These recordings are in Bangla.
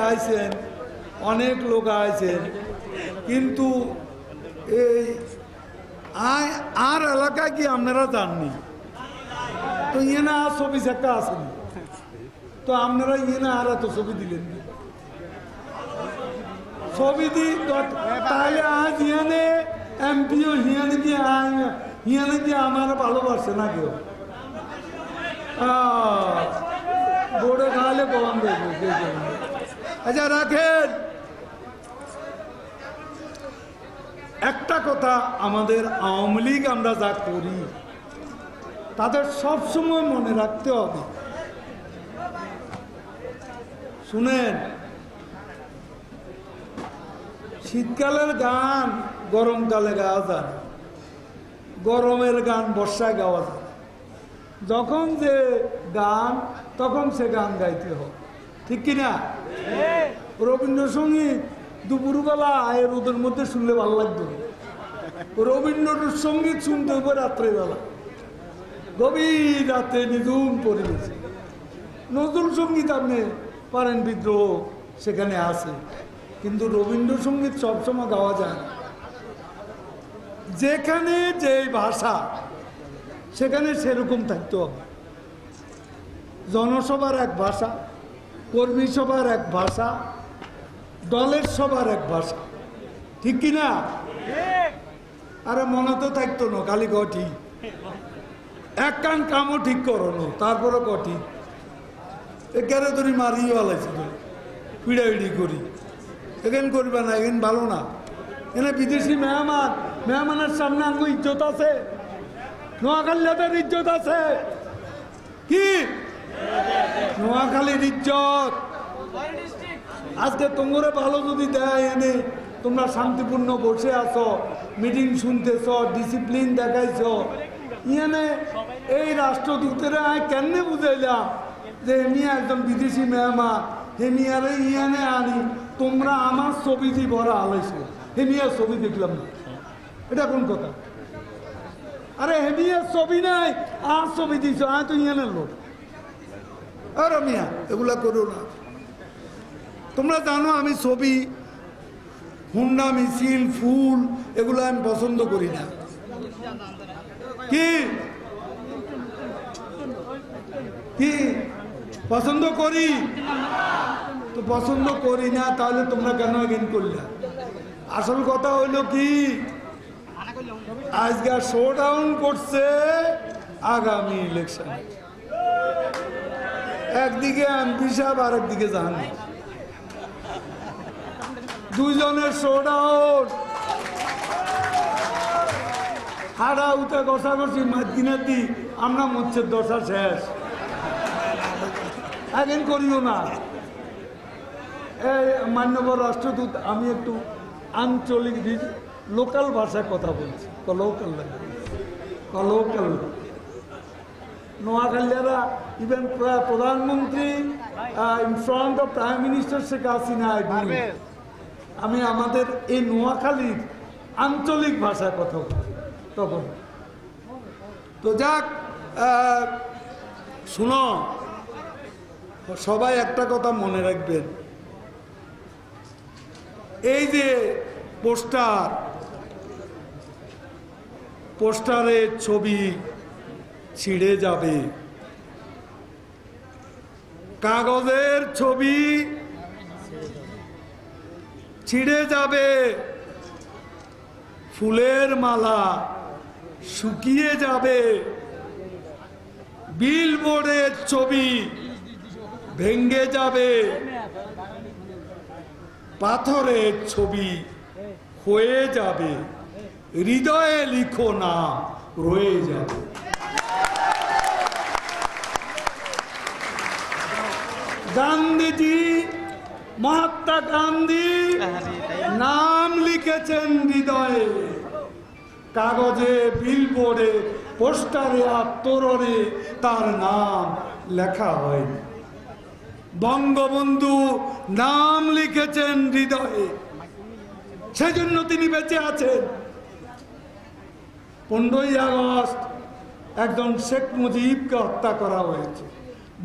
আইছেন, অনেক লোক আইছেন, কিন্তু এই আর এলাকায় কি আপনারা জাননি তো ইয়েনা আর ছবি একটা আসেনি তো আপনারা ইয়েনা আর এত ছবি দিলেন ছবি দি তাহলে আজ ইহানে এমপিও হিয়ানে কি আমার ভালোবাসে না কেউ বোর্ডে খাওয়ালে কম দেখবে। আচ্ছা রাখেন, একটা কথা, আমাদের আওয়ামী লীগ আমরা যা করি তাদের সবসময় মনে রাখতে হবে। শুনেন, শীতকালের গান গরমকালে গাওয়া যায়, গরমের গান বর্ষায় গাওয়া যায়, যখন যে গান তখন সে গান গাইতে হবে, ঠিক কিনা? রবীন্দ্রসঙ্গীত দুপুরবেলা আয়ের রোদের মধ্যে শুনলে ভালো লাগতো, রবীন্দ্রসঙ্গীত শুনতে হবে রাত্রেবেলা, গভীর রাতে নিঝুম পরিবেশে। নজরুল সঙ্গীত আপনি পারেন, বিদ্রোহ সেখানে আছে, কিন্তু রবীন্দ্রসঙ্গীত সবসময় গাওয়া যায় না। যেখানে যে ভাষা সেখানে সেরকম থাকতে হবে। জনসভার এক ভাষা, কর্মী সভার এক ভাষা, দলের সবার এক ভাষা, ঠিক কিনা? আরে মনে তো থাকতো না, খালি কঠি এক কান কামও ঠিক করো, তারপরে কঠি এখানে তুমি মারিয়ে আলাইছিল পিড়াপিড়ি করি, এখানে করবে না, এখানে ভালো না। এখানে বিদেশি মেহমানের সামনে আঙ্গু ইজ্জত আছে, নোয়াখালীদের ইজ্জত আছে, কি নোয়াখালীর ইজ্জত। আজকে তোমরা ভালো যদি দেয়, এনে তোমরা শান্তিপূর্ণ বসে আছো, মিটিং শুনতেছ, ডিসিপ্লিন দেখাইছ, ইয়ানে এই রাষ্ট্রদূতেরা কেমনে বুঝাইলাম যে এমনি একজন বিদেশি মেহমান হেমিয়ারে ইয়ানে আনি, তোমরা আমার ছবি দিয়ে ভরা আলাইছো, হেমিয়ার ছবি দেখলাম না, এটা কোন কথা? আরে হেমিয়ার ছবি নাই, আর ছবি দিছ, আয় তো ইয়ানের লোক। আর মিয়া এগুলা করো না। তোমরা জানো আমি ছবি, হুন্ডা, মিছিল, ফুল এগুলো আমি পছন্দ করি না। কি কি পছন্দ করি? তো পছন্দ করি না, তাহলে তোমরা কেন এগেন করলে? আসল কথা হইল কি, আজকে শোডাউন করছে আগামী ইলেকশন, একদিকে এমপি সাহেব আর একদিকে জাহান, দুইজনের শোডাউন, হাড়া উঠে কষাকষি মাঝদিনাতি, আমরা মচ্ছের দশা শেষ, এখন করিও না। এই মান্যবর রাষ্ট্রদূত, আমি একটু আঞ্চলিক লোকাল ভাষায় কথা বলছি, লোকাল নোয়াখালীরা, ইভেন প্রধানমন্ত্রী in front of prime minister Sheikh Hasina, আমি আমাদের এই নোয়াখালীর আঞ্চলিক ভাষায় কথা বলছি তখন। তো যাক, শুনো, সবাই একটা কথা মনে রাখবেন, এই যে পোস্টারের ছবি ছিঁড়ে যাবে, কাগজের ছবি ছিঁড়ে যাবে, ফুলের মালা শুকিয়ে যাবে, বিলবোর্ডের ছবি ভেঙ্গে যাবে, পাথরের ছবি হয়ে যাবে, হৃদয়ে লিখো না রয়ে যাবে। গান্ধীজি, মহাত্মা গান্ধী নাম লিখেছেন হৃদয়ে, কাগজে, বিলবোর্ডে, পোস্টারে আর তোরণে তার নাম লেখা হয়নি। বঙ্গবন্ধু নাম লিখেছেন হৃদয়ে, সেজন্য তিনি বেঁচে আছেন। 15ই আগস্ট একজন শেখ মুজিবকে হত্যা করা হয়েছে,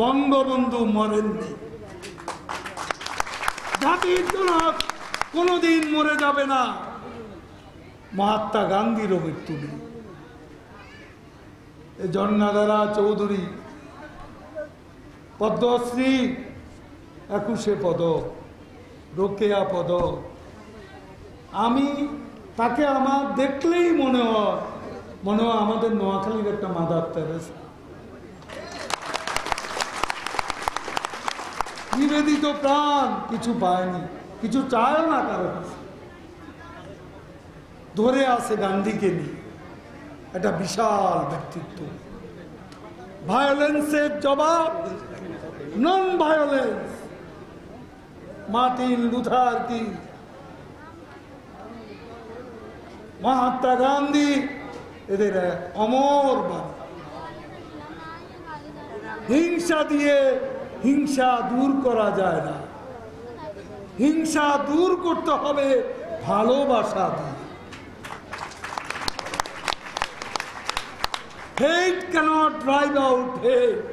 বঙ্গবন্ধু মরেননি। জাতির জনক কোনোদিন মরে যাবে না, মহাত্মা গান্ধীরও মৃত্যু নেই। জন্নাদারা চৌধুরী পদ্মশ্রী 21 পদক, রোকেয়া পদক। আমি তাকে আমার দেখলেই মনে হয় আমাদের নোয়াখালীর একটা মাদার তেরেসা। নিবেদিত প্রাণ, কিছু পায়নি, কিছু চায় না কারো কাছে, ধরে আছে গান্ধীকে নিয়ে। একটা বিশাল ব্যক্তিত্ব। ভায়োলেন্সের জবাব non violence. Martin Luther king, Mahatma Gandhi, এদের অমর বাণী। হিংসা দিয়ে হিংসা দূর করা যায় না, হিংসা দূর করতে হবে ভালোবাসা দিয়ে। Hate cannot drive out hate.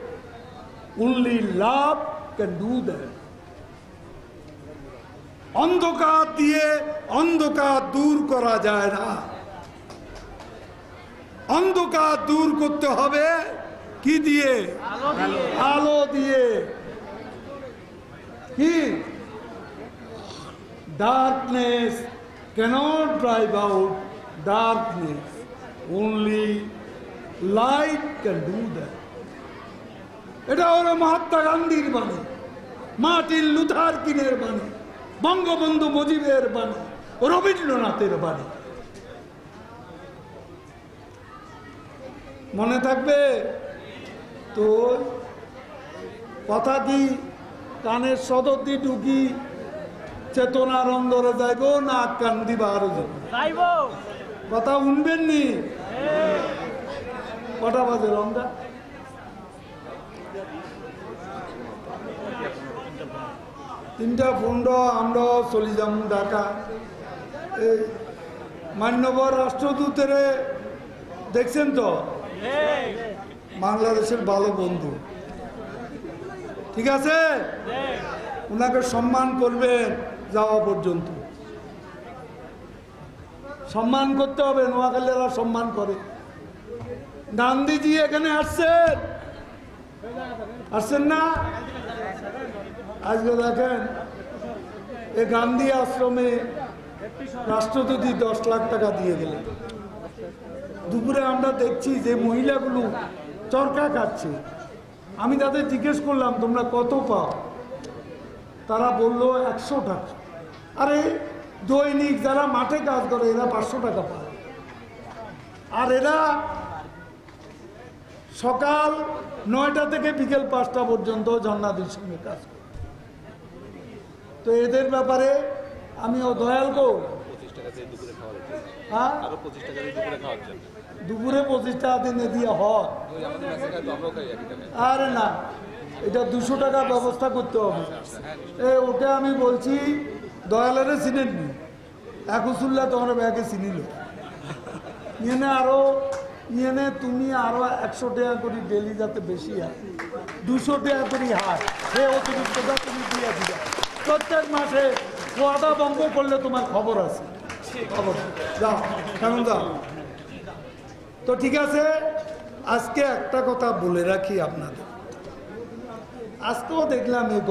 Only love can do that. অন্ধকার দিয়ে অন্ধকার দূর করা যায় না, অন্ধকার দূর করতে হবে কি দিয়ে? আলো দিয়ে। কি? Darkness cannot drive out darkness. Only light can do that. এটা হলো মহাত্মা গান্ধীর বাণী, মার্টিন লুথার কিংয়ের বাণী, বঙ্গবন্ধু মুজিবের বাণী, রবীন্দ্রনাথের বাণী। মনে থাকবে তো? কথা কি কানের সদর দিয়ে ঢুকি চেতনার অন্দরে যাইব না কান দিবা আরো যাইব? কথা শুনবেন নি? কটা বাজে রমজা? তিনটা 15 আমরা চলে যাব ঢাকা। এই মান্যবর রাষ্ট্রদূতের দেখছেন তো, বাংলাদেশের ভালো বন্ধু, ঠিক আছে? ওনাকে সম্মান করবেন যাওয়া পর্যন্ত, সম্মান করতে হবে। নোয়াখালীরা সম্মান করে। গান্ধীজি এখানে আসছেন না? আজকে দেখেন এই গান্ধী আশ্রমে রাষ্ট্রপতি 10 লাখ টাকা দিয়ে গেলেন। দুপুরে আমরা দেখছি যে মহিলাগুলো চরকা খাচ্ছে। আমি তাদের জিজ্ঞেস করলাম তোমরা কত পাও? তারা বললো 100 টাকা। আরে দৈনিক যারা মাঠে কাজ করে এরা 500 টাকা পায়, আর এরা সকাল 9টা থেকে বিকেল 5টা পর্যন্ত জান্নাতের সঙ্গে কাজ করে। তো এদের ব্যাপারে আমি দয়াল গো, দুপুরে 25 টাকা দিনে দিয়ে হয়। আরে না, এটা 200 টাকা ব্যবস্থা করতে হবে। ওটা আমি বলছি দয়ালের চিনেননি, একুসুল্লাহ তোমার ব্যাগে চিনিল। ইয়ে আরো ইয়ে তুমি আরো 100 টাকা করে ডেলি যাতে বেশি হয়, 200 টাকা করে হার, সে অতিরিক্তটা তুমি দিয়ে দিবা। প্রত্যেক মাসে ওয়াদা ভঙ্গ করলে তোমার খবর আছে, খবর যাও কেমন যাও। তো ঠিক আছে, আজকে একটা কথা বলে রাখি আপনাদের। আজকেও দেখলাম এই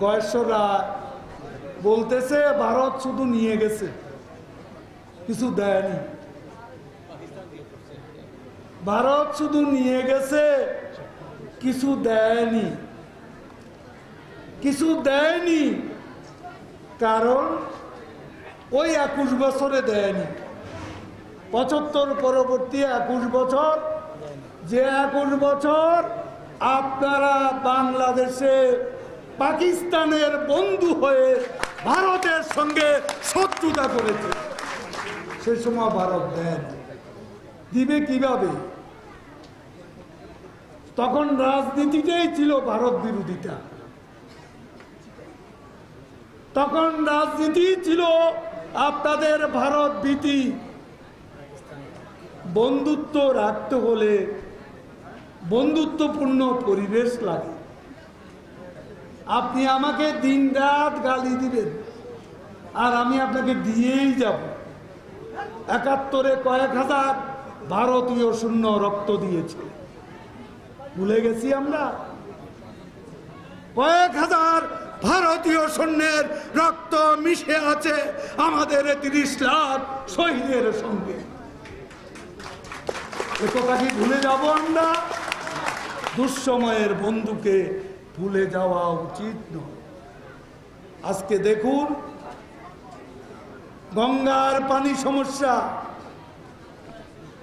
গয়েশ্বররা বলতেছে ভারত শুধু নিয়ে গেছে, কিছু দেয়নি। ভারত শুধু নিয়ে গেছে, কিছু দেয়নি। কিছু দেয়নি কারণ ওই 21 বছরে দেয়নি। 75 পরবর্তী 21 বছর, যে 21 বছর আপনারা বাংলাদেশে পাকিস্তানের বন্ধু হয়ে ভারতের সঙ্গে শত্রুতা করেছে, সেই সময় ভারত দেন দিবে কিভাবে? তখন রাজনীতিটাই ছিল ভারত বিরোধিতা, তখন রাজনীতি ছিল আপনাদের ভারত ভীতি। বন্ধুত্ব রাখতে হলে বন্ধুত্বপূর্ণ পরিবেশ লাগে। আপনি আমাকে দিনরাত গালি দিবেন আর আমি আপনাকে দিয়েই যাব। ৭১-এ কয়েক হাজার ভারতীয় শূন্য রক্ত দিয়েছে, ভুলে গেছি আমরা? কয়েক হাজার ভারতীয় সৈন্যের রক্ত মিশে আছে আমাদের ৩০ লাখ শহীদের সঙ্গে। একথা কি ভুলে যাব আমরা? দুঃসময়ের বন্ধুকে ভুলে যাওয়া উচিত নয়। আজকে দেখুন, গঙ্গার পানি সমস্যা,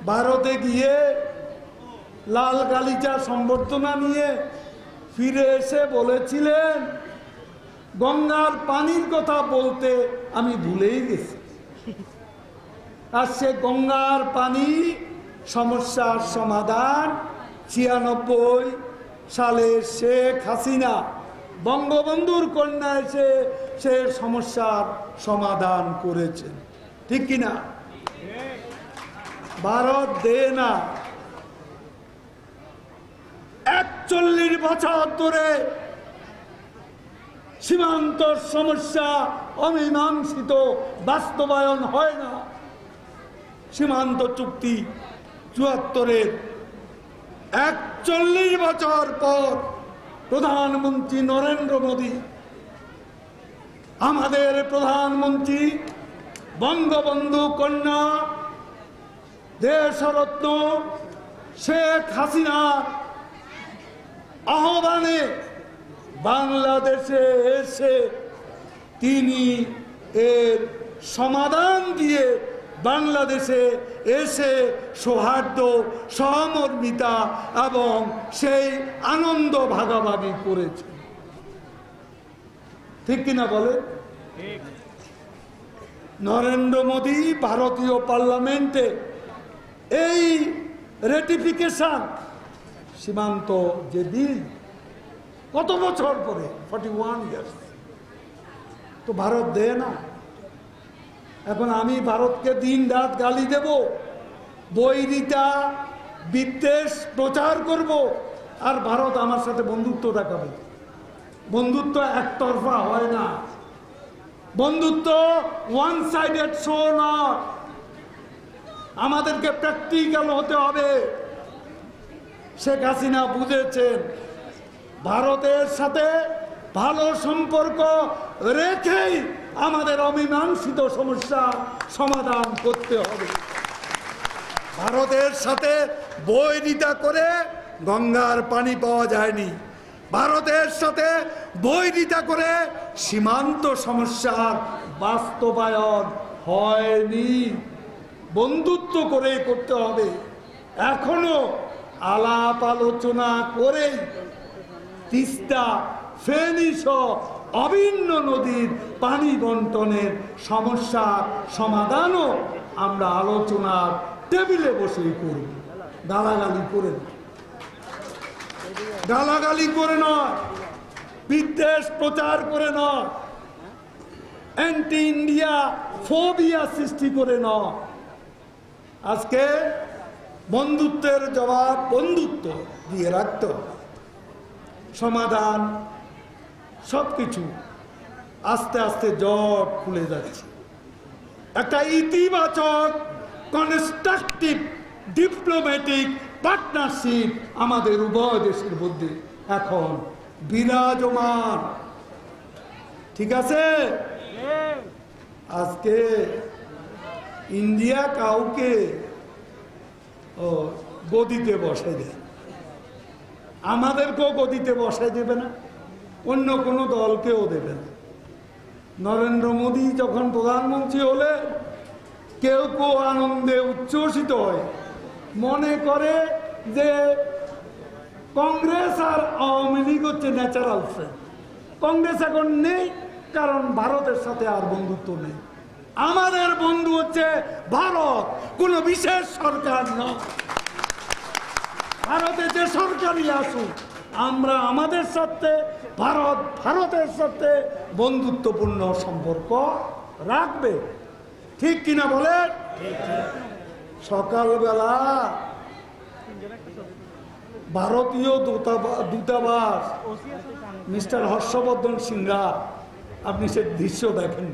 ভারতে গিয়ে লাল গালিচা সম্বর্ধনা নিয়ে ফিরে এসে বলেছিলেন, গঙ্গার পানির কথা বলতে আমি ভুলেই গেছি। আর সে গঙ্গার পানি সমস্যার সমাধান ৯৬ সালে শেখ হাসিনা বঙ্গবন্ধুর কন্যা এসে সে সমস্যার সমাধান করেছেন, ঠিক কিনা? ভারত দেয় না। ৪১ বছর ধরে সীমান্ত সমস্যা অমীমাংসিত, বাস্তবায়ন হয় না। সীমান্ত চুক্তি ৭৪-এর ৪১ বছর পর প্রধানমন্ত্রী নরেন্দ্র মোদী, আমাদের প্রধানমন্ত্রী বঙ্গবন্ধু কন্যা দেশরত্ন শেখ হাসিনা আহ্বানে বাংলাদেশে এসে তিনি এর সমাধান দিয়ে বাংলাদেশে এসে সৌহার্দ্য, সহমর্মিতা এবং সেই আনন্দ ভাগাভাগি করেছে, ঠিক কিনা বলে? নরেন্দ্র মোদী ভারতীয় পার্লামেন্টে এই রেটিফিকেশন সীমান্ত যে বিল, কত বছর পরে, 41 ইয়ার্স, তো ভারত দেয় না। এখন আমি ভারতকে দিন রাত গালি দেব, বৈরিতা বিদ্বেষ প্রচার করব, আর ভারত আমার সাথে বন্ধুত্ব দেখাবে। বন্ধুত্ব একতরফা হয় না, বন্ধুত্ব ওয়ান সাইডেড শো নয়। আমাদেরকে প্র্যাকটিক্যাল হতে হবে। শেখ হাসিনা বুঝেছেন ভারতের সাথে ভালো সম্পর্ক রেখেই আমাদের অমীমাংসিত সমস্যা সমাধান করতে হবে। ভারতের সাথে বৈরিতা করে গঙ্গার পানি পাওয়া যায়নি, ভারতের সাথে বৈরিতা করে সীমান্ত সমস্যার বাস্তবায়ন হয়নি। বন্ধুত্ব করে করতে হবে। এখনো আলাপ আলোচনা করে তিস্তা, ফেনী সহ অভিন্ন নদীর পানি বন্টনের সমস্যার সমাধানও আমরা আলোচনার টেবিলে বসেই করব, গালাগালি করে না, গালাগালি করে নয়, বিদ্বেষ প্রচার করে নয়, অ্যান্টি ইন্ডিয়া ফোবিয়া সৃষ্টি করে নয়। আজকে বন্ধুত্বের জবাব বন্ধুত্ব দিয়ে রাখতে হবে। সমাধান সবকিছু আস্তে আস্তে জট খুলে যাচ্ছে। একটা ইতিবাচক কনস্ট্রাকটিভ ডিপ্লোম্যাটিক পার্টনারশিপ আমাদের উভয় দেশের মধ্যে এখন বিরাজমান, ঠিক আছে? আজকে ইন্ডিয়া কাউকে গদিতে বসাই দেয়, আমাদেরকেও গদিতে বসাই দেবে না, অন্য কোনো দলকেও দেবে না। নরেন্দ্র মোদী যখন প্রধানমন্ত্রী হলে কেউ কেউ আনন্দে উচ্ছ্বসিত হয়, মনে করে যে কংগ্রেস আর আওয়ামী লীগ হচ্ছে ন্যাচারাল ফ্রেন্ড। কংগ্রেস এখন নেই, কারণ ভারতের সাথে আর বন্ধুত্ব নেই। আমাদের বন্ধু হচ্ছে ভারত, কোনো বিশেষ সরকার নয়। ভারতে যে সরকারই আসুক, আমরা আমাদের সাথে, ভারত ভারতের সাথে বন্ধুত্বপূর্ণ সম্পর্ক রাখবে, ঠিক কিনা বলেন? সকালবেলা ভারতীয় দূতাবাস মিস্টার হর্ষবর্ধন সিংহা, আপনি সে দৃশ্য দেখেন।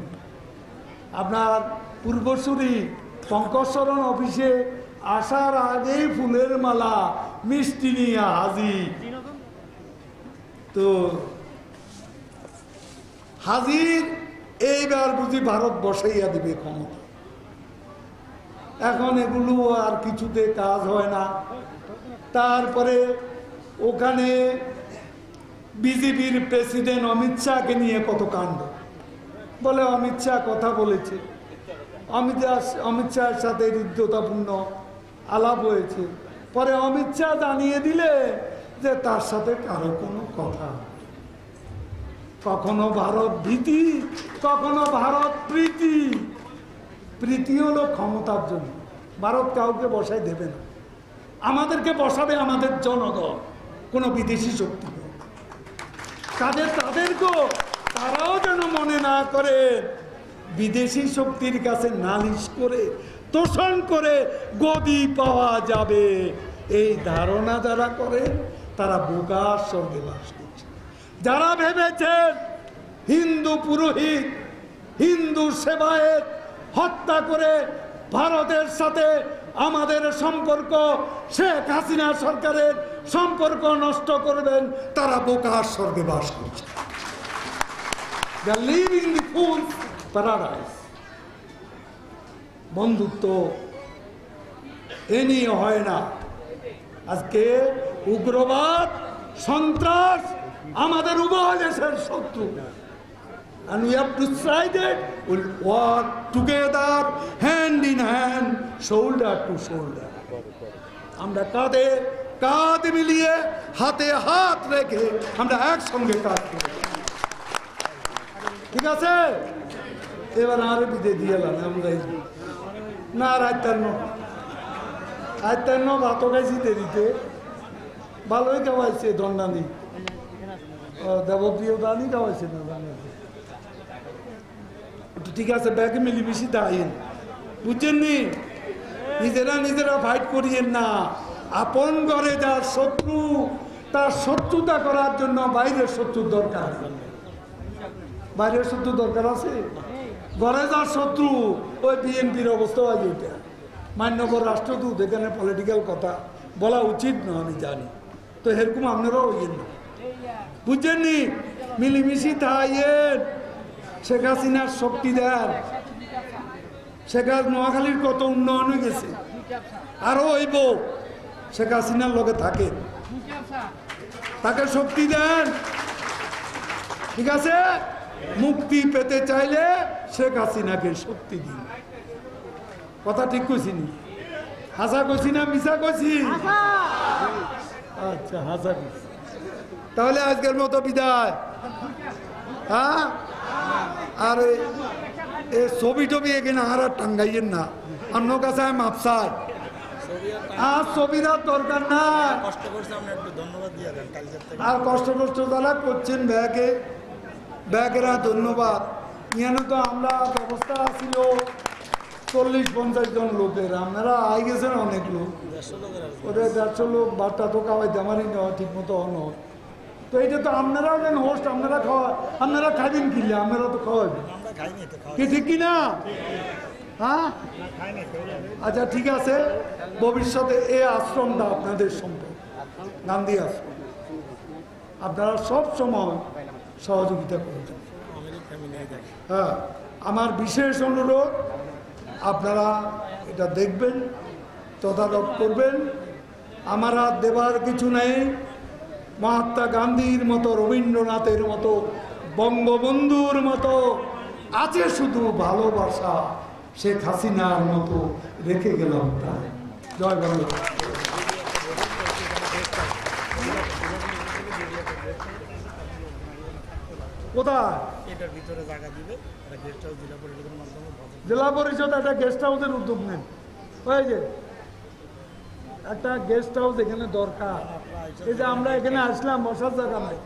আপনার পূর্বসূরি পঙ্কজশরণ অফিসে আসার আগেই ফুলের মালা মিষ্টি নিয়ে হাজির। তো হাজির, এইবার বুঝি ভারত বসাইয়া দিবে ক্ষমতা। এখন এগুলো আর কিছুতে কাজ হয় না। তারপরে ওখানে বিজেপির প্রেসিডেন্ট অমিত শাহকে নিয়ে কত কাণ্ড, বলে অমিত শাহ কথা বলেছে, অমিত শাহের সাথে হৃদ্যতাপূর্ণ আলাপ হয়েছে। পরে অমিত শাহ জানিয়ে দিলে যে তার সাথে কারো কোনো কথা, কখনো ভারত ভীতি, কখনো ভারত প্রীতি। প্রীতি হলো ক্ষমতার জন্য, ভারত কাউকে বসায় দেবে না, আমাদেরকে বসাবে আমাদের জনগণ, কোনো বিদেশি শক্তি। তাদেরকেও তারাও যেন মনে না করে বিদেশি শক্তির কাছে নালিশ করে তোষণ করে গদি পাওয়া যাবে, এই ধারণা যারা করে তারা বোকার স্বর্গে বাস করছে। যারা ভেবেছেন হিন্দু পুরোহিত, হিন্দু সেবায়েত হত্যা করে ভারতের সাথে আমাদের সম্পর্ক, শেখ হাসিনা সরকারের সম্পর্ক নষ্ট করবেন, তারা বোকার স্বর্গে বাস করছে। They are living the fool's paradise. বন্ধুত্ব এ নিয়ে হয় না। আজকে উগ্রবাদ, সন্ত্রাস আমাদের উভয় দেশের শত্রু। And we have decided we'll work together, hand in hand, shoulder to shoulder. আমরা কাঁধে কাঁধ মিলিয়ে, হাতে হাত রেখে আমরা একসঙ্গে কাজ করি। ঠিক আছে? এবার আরে বিদে দিয়ে আমরা না আয়তান্ন ভাতও খাইছি দেরিতে, ভালোই খাওয়াইছে দণ্ডানি, দেবপ্রিয় দানি খাওয়াইছে না জানাতে। ঠিক আছে, ব্যাগে মিলিমিশি দাঁড়িয়ে, বুঝছেন নি? নিজেরা ফাইট করিয়েন না। আপন ঘরে যার শত্রু, তার শত্রুতা করার জন্য বাইরের শত্রুর দরকার। বাইরের শত্রু দরকার আছে? ঘরে যার শত্রু, ওই বিএনপির অবস্থা আজ ওইটা। মান্যবর রাষ্ট্রদূত, এখানে পলিটিক্যাল কথা বলা উচিত না, আমি জানি। তো এরকম আপনারাও হইয়েন না, বুঝছেন নি? মিলিমিশি থাইয়েন, শেখ হাসিনার শক্তি দেন। শেখ নোয়াখালীর কত উন্নয়ন হয়ে গেছে, আরো হইব। শেখ হাসিনার লগে থাকেন, তাকে শক্তি দেন। ঠিক আছে? মুক্তি পেতে চাইলে শেখ হাসিনাকে শক্তি দিন। কথা ঠিক কইছি নি? হাসা কইছি না মিশা কইছি? আচ্ছা, হাসা কইছি। তাহলে আজকের মতো বিদায়। হ্যাঁ, আর এই ছবি টবি এখানে আর টাঙ্গাইয়েন না, অন্য কাছে মাপসায়। আর ছবির দরকার না, আর কষ্ট যারা করছেন ব্যাগেরা ধন্যবাদ। ইয়ানো তো আমরা ব্যবস্থা ছিল 40-50 জন লোকের, আপনারা আই গেছেন অনেক লোক, ওদের 150 লোক বার্তা তো খাওয়াইতে আমারই নেওয়া ঠিক মতো নয়। তো এটা তো আপনারাও যেন হোস্ট, আপনারা খাইবেন কিনলে, আপনারা তো খাওয়াবেন কি, ঠিক কিনা? হ্যাঁ, আচ্ছা ঠিক আছে। ভবিষ্যতে এই আশ্রমটা আপনাদের সম্পদ, গান্ধী আশ্রম, আপনারা সব সময় সহযোগিতা করবেন। হ্যাঁ, আমার বিশেষ অনুরোধ, আপনারা এটা দেখবেন, তদারক করবেন। আমার আর দেবার কিছু নেই। মহাত্মা গান্ধীর মতো, রবীন্দ্রনাথের মতো, বঙ্গবন্ধুর মতো আছে শুধু ভালোবাসা। শেখ হাসিনার মতো রেখে গেলাম তাই। জয় বাংলা। কোথায়? এটার ভিতরে জায়গা দিবে, গেস্ট হাউস, জেলা পরিষদের মাধ্যমে। জেলা পরিষদ একটা গেস্ট হাউসের উদ্যোগ নেন। ওই যে একটা গেস্ট হাউস এখানে দরকার। এই যে আমরা এখানে আসলাম, বসার জায়গা নেই,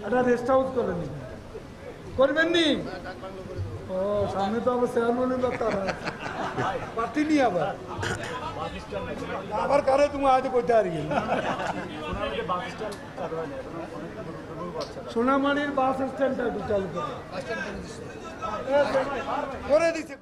একটা রেস্ট হাউস করে নি, করবেন নি? ও সামনে তো আবার চেয়ারম্যানের ব্যাপার, পার্টি নিয়ে আবার আবার কারে তুমি আজ কইতে আর সোনামারির বাস স্ট্যান্ডটা চালু করে দিছে।